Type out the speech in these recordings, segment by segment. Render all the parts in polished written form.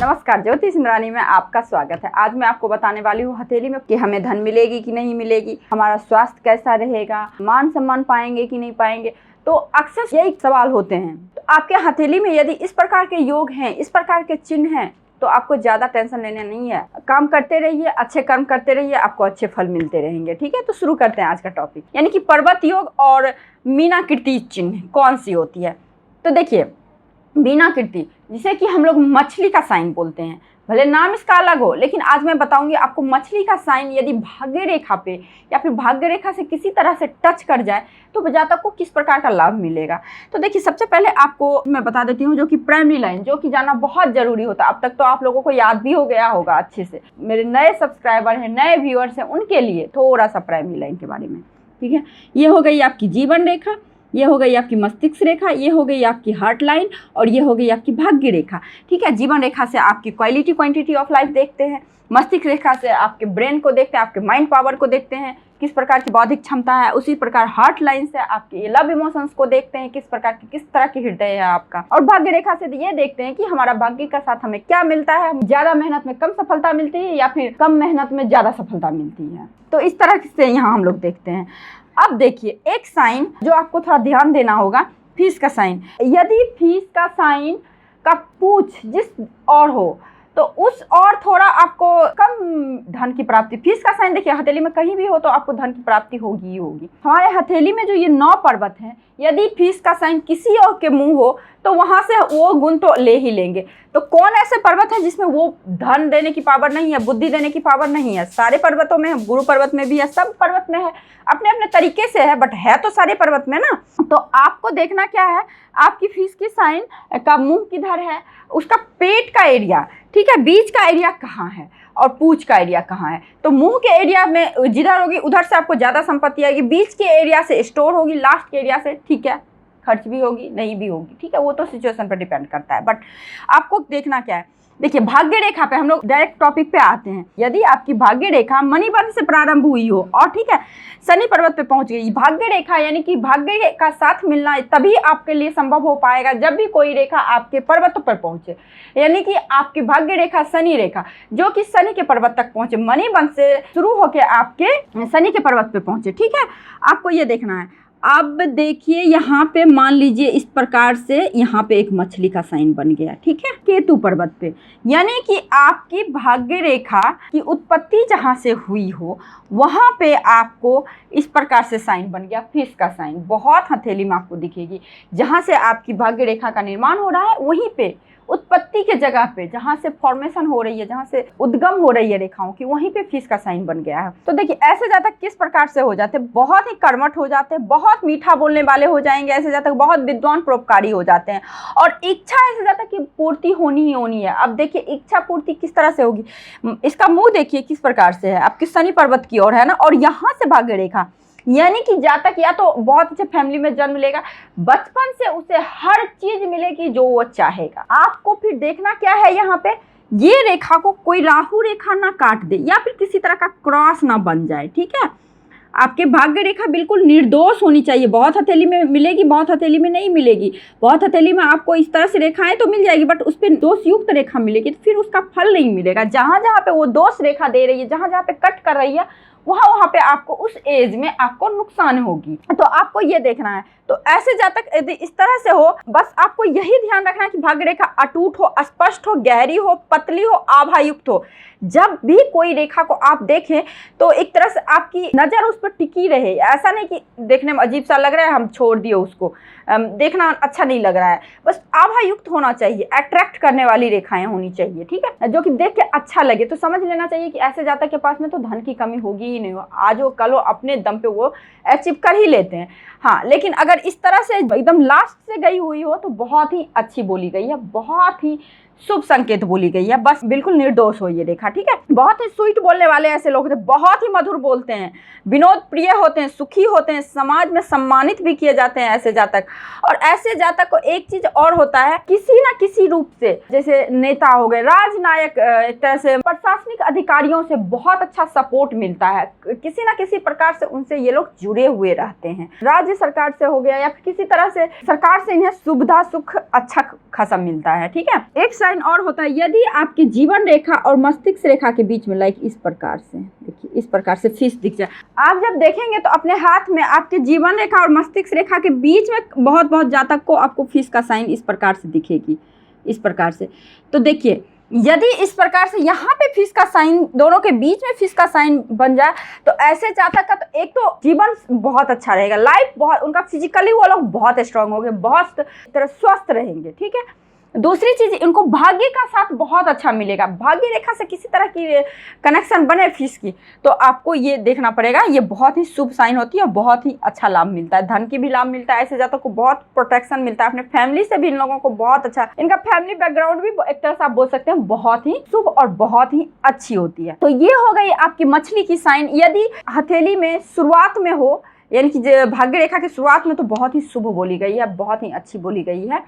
नमस्कार, ज्योति सिंधरानी में आपका स्वागत है। आज मैं आपको बताने वाली हूँ हथेली में कि हमें धन मिलेगी कि नहीं मिलेगी, हमारा स्वास्थ्य कैसा रहेगा, मान सम्मान पाएंगे कि नहीं पाएंगे। तो अक्सर यही सवाल होते हैं। तो आपके हथेली में यदि इस प्रकार के योग हैं, इस प्रकार के चिन्ह हैं, तो आपको ज़्यादा टेंशन लेना नहीं है। काम करते रहिए, अच्छे कर्म करते रहिए, आपको अच्छे फल मिलते रहेंगे। ठीक है, तो शुरू करते हैं आज का टॉपिक, यानी कि पर्वत योग और मीनाकृति चिन्ह कौन सी होती है। तो देखिए, मीनाकृति जिसे कि हम लोग मछली का साइन बोलते हैं, भले नाम इसका अलग हो, लेकिन आज मैं बताऊंगी आपको मछली का साइन यदि भाग्य रेखा पे या फिर भाग्य रेखा से किसी तरह से टच कर जाए तो जातक को किस प्रकार का लाभ मिलेगा। तो देखिए, सबसे पहले आपको मैं बता देती हूँ जो कि प्राइमरी लाइन, जो कि जाना बहुत ज़रूरी होता है। अब तक तो आप लोगों को याद भी हो गया होगा अच्छे से। मेरे नए सब्सक्राइबर हैं, नए व्यूअर्स हैं, उनके लिए थोड़ा सा प्राइमरी लाइन के बारे में। ठीक है, ये हो गई आपकी जीवन रेखा, ये हो गई आपकी मस्तिष्क रेखा, ये हो गई आपकी हार्ट लाइन और ये हो गई आपकी भाग्य रेखा। ठीक है, जीवन रेखा से आपकी क्वालिटी क्वांटिटी ऑफ लाइफ देखते हैं, मस्तिष्क रेखा से आपके ब्रेन को देखते हैं, आपके माइंड पावर को देखते हैं, किस प्रकार की बौद्धिक क्षमता है। उसी प्रकार हार्ट लाइन से आपके लव इमोशंस को देखते हैं, किस प्रकार की किस तरह की हृदय है आपका। और भाग्य रेखा से ये देखते हैं कि हमारा भाग्य का साथ हमें क्या मिलता है, ज़्यादा मेहनत में कम सफलता मिलती है या फिर कम मेहनत में ज़्यादा सफलता मिलती है। तो इस तरह से यहाँ हम लोग देखते हैं। अब देखिए, एक साइन जो आपको थोड़ा ध्यान देना होगा, फीस का साइन। यदि फीस का साइन का पूछ जिस और हो तो उस और थोड़ा आपको कम धन की प्राप्ति। फीस का साइन देखिए हथेली में कहीं भी हो तो आपको धन की प्राप्ति होगी ही होगी। हमारे हथेली में जो ये 9 पर्वत हैं, यदि फीस का साइन किसी और के मुंह हो तो वहां से वो गुण तो ले ही लेंगे। तो कौन ऐसे पर्वत हैं जिसमें वो धन देने की पावर नहीं है, बुद्धि देने की पावर नहीं है? सारे पर्वतों में है, गुरु पर्वत में भी है, सब पर्वत में है, अपने अपने तरीके से है, बट है तो सारे पर्वत में ना। तो आपको देखना क्या है, आपकी फीस की साइन का मुंह किधर है, उसका पेट का एरिया, ठीक है, बीच का एरिया कहाँ है और पूंछ का एरिया कहाँ है। तो मुंह के एरिया में जिधर होगी उधर से आपको ज़्यादा संपत्ति आएगी, बीच के एरिया से स्टोर होगी, लास्ट के एरिया से ठीक है खर्च भी होगी, नहीं भी होगी। ठीक है, वो तो सिचुएशन पर डिपेंड करता है, बट आपको देखना क्या है। देखिए, भाग्य रेखा पे हम लोग डायरेक्ट टॉपिक पे आते हैं। यदि आपकी भाग्य रेखा मणिबंध से प्रारंभ हुई हो और ठीक है शनि पर्वत पे पहुंच गई, भाग्य रेखा यानी कि भाग्य का साथ मिलना तभी आपके लिए संभव हो पाएगा जब भी कोई रेखा आपके पर्वतों पर पहुंचे, यानी कि आपकी भाग्य रेखा शनि रेखा जो कि शनि के पर्वत तक पहुंचे, मणिबंध से शुरू होकर आपके शनि के पर्वत पे पहुंचे। ठीक है, आपको ये देखना है। अब देखिए, यहाँ पे मान लीजिए इस प्रकार से यहाँ पे एक मछली का साइन बन गया, ठीक है, केतु पर्वत पे, यानी कि आपकी भाग्य रेखा की उत्पत्ति जहाँ से हुई हो वहाँ पे आपको इस प्रकार से साइन बन गया, फिश का साइन। बहुत हथेली में आपको दिखेगी, जहाँ से आपकी भाग्य रेखा का निर्माण हो रहा है वहीं पे उत्पत्ति के जगह पे जहाँ से फॉर्मेशन हो रही है, जहाँ से उद्गम हो रही है रेखाओं की, वहीं पे फिश का साइन बन गया है। तो देखिए, ऐसे जातक किस प्रकार से हो जाते हैं, बहुत ही कर्मठ हो जाते हैं, बहुत मीठा बोलने वाले हो जाएंगे। ऐसे जातक बहुत विद्वान परोपकारी हो जाते हैं और इच्छा ऐसे जातक की पूर्ति होनी ही होनी है। अब देखिए, इच्छा पूर्ति किस तरह से होगी, इसका मुंह देखिए किस प्रकार से है, आपकी शनि पर्वत की ओर है ना, और यहाँ से भाग्य रेखा, यानी कि जातक या तो बहुत अच्छे फैमिली में जन्म लेगा, बचपन से उसे हर चीज मिलेगी जो वो चाहेगा। आपको फिर देखना क्या है, यहाँ पे ये रेखा को कोई राहु रेखा ना काट दे या फिर किसी तरह का क्रॉस ना बन जाए। ठीक है, आपके भाग्य रेखा बिल्कुल निर्दोष होनी चाहिए। बहुत हथेली में मिलेगी, बहुत हथेली में नहीं मिलेगी। बहुत हथेली में आपको इस तरह से रेखाएं तो मिल जाएगी, बट उस पर दोष युक्त रेखा मिलेगी तो फिर उसका फल नहीं मिलेगा। जहाँ जहाँ पे वो दोष रेखा दे रही है, जहाँ जहाँ पे कट कर रही है, वहाँ पे आपको उस एज में आपको नुकसान होगी। तो आपको ये देखना है। तो ऐसे जातक यदि इस तरह से हो, बस आपको यही ध्यान रखना है कि भाग्य रेखा अटूट हो, स्पष्ट हो, गहरी हो, पतली हो, आभायुक्त हो। जब भी कोई रेखा को आप देखें तो एक तरह से आपकी नज़र उस पर टिकी रहे। ऐसा नहीं कि देखने में अजीब सा लग रहा है हम छोड़ दिए उसको, देखना अच्छा नहीं लग रहा है, बस आभायुक्त होना चाहिए, अट्रैक्ट करने वाली रेखाएं होनी चाहिए। ठीक है, जो कि देख के अच्छा लगे। तो समझ लेना चाहिए कि ऐसे जातक के पास में तो धन की कमी होगी ही नहीं, आज हो कल हो अपने दम पे वो अचीव कर ही लेते हैं। हाँ, लेकिन अगर इस तरह से एकदम लास्ट से गई हुई हो तो बहुत ही अच्छी बोली गई है, बहुत ही शुभ संकेत बोली गई है, बस बिल्कुल निर्दोष हो ये रेखा। ठीक है, बहुत ही स्वीट बोलने वाले ऐसे लोग होते हैं, बहुत ही मधुर बोलते हैं, विनोद प्रिय होते हैं, सुखी होते हैं, समाज में सम्मानित भी किए जाते हैं ऐसे जातक। और ऐसे जातक को एक चीज और होता है, किसी ना किसी रूप से, जैसे नेता हो गए, राजनायक, एक तरह से प्रशासनिक अधिकारियों से बहुत अच्छा सपोर्ट मिलता है, किसी ना किसी प्रकार से उनसे ये लोग जुड़े हुए रहते हैं। राज्य सरकार से हो गया या फिर किसी तरह से सरकार से इन्हें सुविधा सुख अच्छा खासा मिलता है। ठीक है, एक साइन और होता है, यदि आपकी जीवन रेखा और मस्तिष्क रेखा के बीच में लाइक इस प्रकार से, देखिए इस प्रकार से फिश दिख जाए, आप जब देखेंगे तो अपने हाथ में आपके जीवन रेखा और मस्तिष्क रेखा के बीच में बहुत जातक को आपको फिश का साइन इस प्रकार से दिखेगी, इस प्रकार से। तो देखिए यदि इस प्रकार से यहाँ पे फिश का साइन, दोनों के बीच में फिश का साइन बन जाए तो ऐसे जातक का तो एक तो जीवन बहुत अच्छा रहेगा, लाइफ बहुत, उनका फिजिकली वो लोग बहुत स्ट्रांग होंगे, बहुत तरह स्वस्थ रहेंगे, ठीक है। दूसरी चीज, इनको भाग्य का साथ बहुत अच्छा मिलेगा, भाग्य रेखा से किसी तरह की कनेक्शन बने फिश की, तो आपको ये देखना पड़ेगा, ये बहुत ही शुभ साइन होती है और बहुत ही अच्छा लाभ मिलता है, धन की भी लाभ मिलता है, ऐसे जातकों को बहुत प्रोटेक्शन मिलता है, अपने फैमिली से भी इन लोगों को बहुत अच्छा, इनका फैमिली बैकग्राउंड भी एक तरह से आप बोल सकते हैं बहुत ही शुभ और बहुत ही अच्छी होती है। तो ये हो गई आपकी मछली की साइन, यदि हथेली में शुरुआत में हो, यानी कि भाग्य रेखा की शुरुआत में, तो बहुत ही शुभ बोली गई है, बहुत ही अच्छी बोली गई है।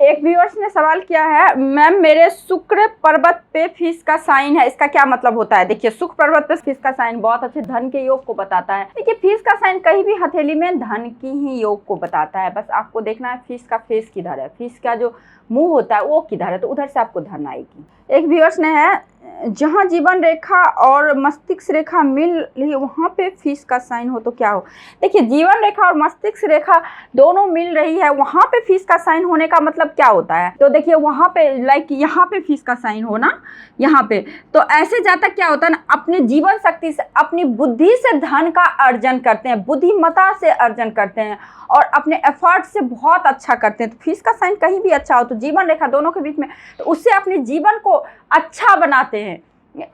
एक व्यूअर्स ने सवाल किया है, मैम मेरे शुक्र पर्वत पे फिश का साइन है, इसका क्या मतलब होता है? देखिए शुक्र पर्वत पे फिश का साइन बहुत अच्छे धन के योग को बताता है। देखिए फिश का साइन कहीं भी हथेली में धन की ही योग को बताता है, बस आपको देखना है फिश का फेस किधर है, फिश का जो मुंह होता है वो किधर है, तो उधर से आपको धन आएगी। एक व्यूअर्स ने है, जहाँ जीवन रेखा और मस्तिष्क रेखा मिल रही है वहाँ पे फिश का साइन हो तो क्या हो? देखिए जीवन रेखा और मस्तिष्क रेखा दोनों मिल रही है, वहाँ पे फिश का साइन होने का मतलब क्या होता है? तो देखिए वहाँ पे लाइक यहाँ पे फिश का साइन हो ना, यहाँ पे, तो ऐसे जातक क्या होता है ना, अपने जीवन शक्ति से, अपनी बुद्धि से धन का अर्जन करते हैं, बुद्धिमत्ता से अर्जन करते हैं और अपने एफर्ट से बहुत अच्छा करते हैं। तो फिश का साइन कहीं भी अच्छा हो तो जीवन रेखा दोनों के बीच में, तो उससे अपने जीवन को अच्छा बनाते हैं,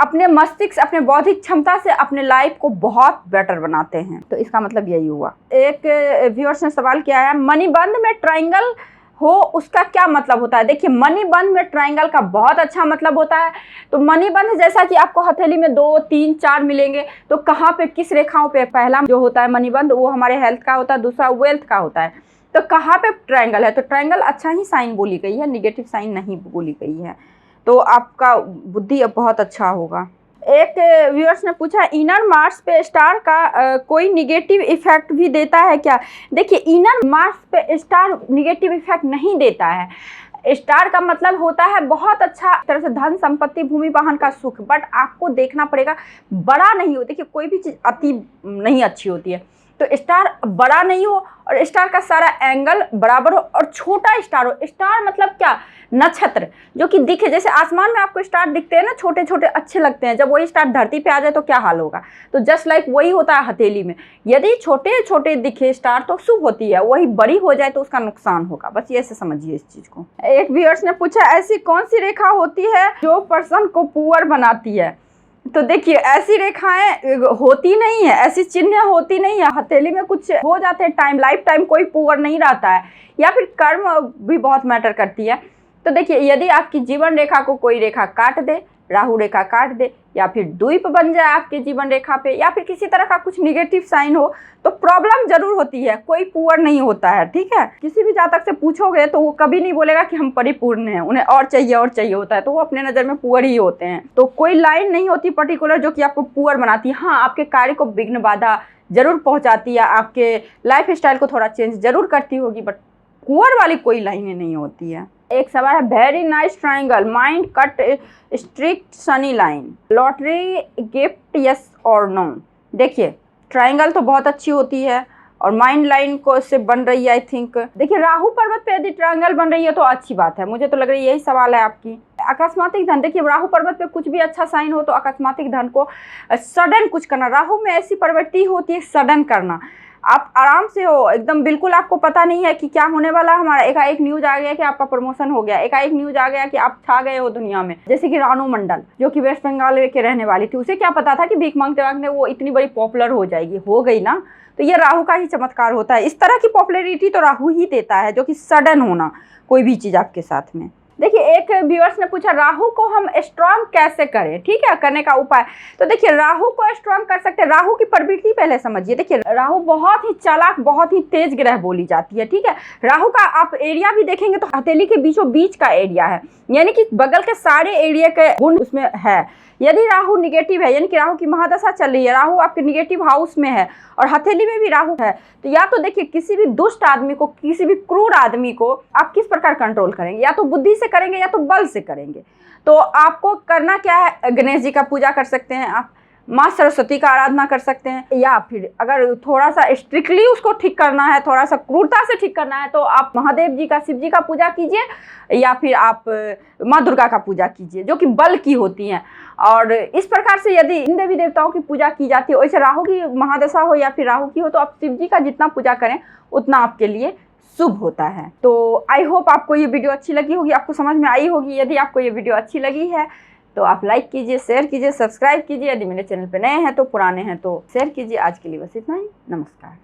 अपने मस्तिष्क, अपने बौद्धिक क्षमता से अपने लाइफ को बहुत बेटर बनाते हैं। तो इसका मतलब यही हुआ। एक व्यूअर्स ने सवाल किया है, मणिबंध में ट्रायंगल हो उसका क्या मतलब होता है? देखिए मणिबंध में ट्रायंगल का बहुत अच्छा मतलब होता है। तो मणिबंध जैसा कि आपको हथेली में 2, 3, 4 मिलेंगे, तो कहाँ पे किस रेखाओं पे? पहला जो होता है मणिबंध वो हमारे हेल्थ का होता है, दूसरा वेल्थ का होता है। तो कहाँ पे ट्रायंगल है? तो ट्रायंगल अच्छा ही साइन बोली गई है, निगेटिव साइन नहीं बोली गई है, तो आपका बुद्धि अब बहुत अच्छा होगा। एक व्यूअर्स ने पूछा, इनर मार्स पे स्टार का कोई निगेटिव इफेक्ट भी देता है क्या? देखिए इनर मार्स पे स्टार निगेटिव इफेक्ट नहीं देता है। स्टार का मतलब होता है बहुत अच्छा तरह से धन संपत्ति भूमि वाहन का सुख, बट आपको देखना पड़ेगा बड़ा नहीं हो। देखिए कोई भी चीज़ अति नहीं अच्छी होती है, तो स्टार बड़ा नहीं हो और स्टार का सारा एंगल बराबर हो और छोटा स्टार हो। स्टार मतलब क्या? नक्षत्र जो कि दिखे, जैसे आसमान में आपको स्टार दिखते हैं ना, छोटे छोटे अच्छे लगते हैं, जब वही स्टार धरती पे आ जाए तो क्या हाल होगा? तो जस्ट लाइक वही होता है हथेली में, यदि छोटे छोटे दिखे स्टार तो शुभ होती है, वही बड़ी हो जाए तो उसका नुकसान होगा। बस ये से समझिए इस चीज को। एक व्यूअर्स ने पूछा, ऐसी कौन सी रेखा होती है जो पर्सन को पुअर बनाती है? तो देखिए ऐसी रेखाएं होती नहीं है, ऐसी चिन्ह होती नहीं है, हथेली में कुछ हो जाते हैं टाइम, लाइफ टाइम कोई पुअर नहीं रहता है, या फिर कर्म भी बहुत मैटर करती है। तो देखिए यदि आपकी जीवन रेखा को कोई रेखा काट दे, राहु रेखा काट दे, या फिर द्वीप बन जाए आपके जीवन रेखा पे, या फिर किसी तरह का कुछ निगेटिव साइन हो, तो प्रॉब्लम जरूर होती है, कोई पुअर नहीं होता है, ठीक है। किसी भी जातक से पूछोगे तो वो कभी नहीं बोलेगा कि हम परिपूर्ण हैं, उन्हें और चाहिए होता है, तो वो अपने नज़र में पुअर ही होते हैं। तो कोई लाइन नहीं होती पर्टिकुलर जो कि आपको पुअर बनाती है। हाँ, आपके कार्य को विघ्न बाधा जरूर पहुँचाती है, आपके लाइफ स्टाइल को थोड़ा चेंज जरूर करती होगी, बट पुअर वाली कोई लाइनें नहीं होती है। एक सवाल है, very nice triangle, mind cut strict Sunny line, lottery gift yes और नो? देखिए ट्रायंगल तो बहुत अच्छी होती है और माइंड लाइन को से बन रही है आई थिंक। देखिए राहु पर्वत पे यदि ट्रायंगल बन रही है तो अच्छी बात है, मुझे तो लग रही है यही सवाल है आपकी। अकस्मातिक धन, देखिए राहु पर्वत पे कुछ भी अच्छा साइन हो तो अकस्मातिक धन को सडन कुछ करना, राहु में ऐसी प्रवृत्ति होती है सडन करना। आप आराम से हो एकदम, बिल्कुल आपको पता नहीं है कि क्या होने वाला। हमारा एकाएक न्यूज आ गया कि आपका प्रमोशन हो गया, एकाएक न्यूज आ गया कि आप छा गए हो दुनिया में। जैसे कि रानू मंडल जो कि वेस्ट बंगाल के रहने वाली थी, उसे क्या पता था कि भीख मांगते मांगते वो इतनी बड़ी पॉपुलर हो जाएगी, हो गई ना। तो ये राहु का ही चमत्कार होता है, इस तरह की पॉपुलैरिटी तो राहु ही देता है, जो कि सडन होना कोई भी चीज़ आपके साथ में। देखिए एक व्यूअर्स ने पूछा, राहु को हम स्ट्रांग कैसे करें? ठीक है, करने का उपाय। तो देखिए राहु को स्ट्रांग कर सकते हैं, राहु की प्रवृत्ति पहले समझिए। देखिए राहु बहुत ही चालाक, बहुत ही तेज ग्रह बोली जाती है, ठीक है। राहु का आप एरिया भी देखेंगे तो हथेली के बीचों बीच का एरिया है, यानी कि बगल के सारे एरिया के गुण उसमें है, यदि राहु निगेटिव है, यानी कि राहु की महादशा चल रही है, राहु आपके निगेटिव हाउस में है और हथेली में भी राहु है, तो या तो देखिए किसी भी दुष्ट आदमी को, किसी भी क्रूर आदमी को आप किस प्रकार कंट्रोल करेंगे, या तो बुद्धि से करेंगे या तो बल से करेंगे। तो आपको करना क्या है, गणेश जी का पूजा कर सकते हैं आप, माँ सरस्वती का आराधना कर सकते हैं, या फिर अगर थोड़ा सा स्ट्रिक्टली उसको ठीक करना है, थोड़ा सा क्रूरता से ठीक करना है, तो आप महादेव जी का, शिव जी का पूजा कीजिए, या फिर आप माँ दुर्गा का पूजा कीजिए जो कि बल की होती हैं। और इस प्रकार से यदि इन देवी देवताओं की पूजा की जाती है, वैसे राहु की महादशा हो या फिर राहु की हो, तो आप शिव जी का जितना पूजा करें उतना आपके लिए शुभ होता है। तो आई होप आपको ये वीडियो अच्छी लगी होगी, आपको समझ में आई होगी। यदि आपको ये वीडियो अच्छी लगी है तो आप लाइक कीजिए, शेयर कीजिए, सब्सक्राइब कीजिए। यदि मेरे चैनल पे नए हैं तो, पुराने हैं तो शेयर कीजिए। आज के लिए बस इतना ही। नमस्कार।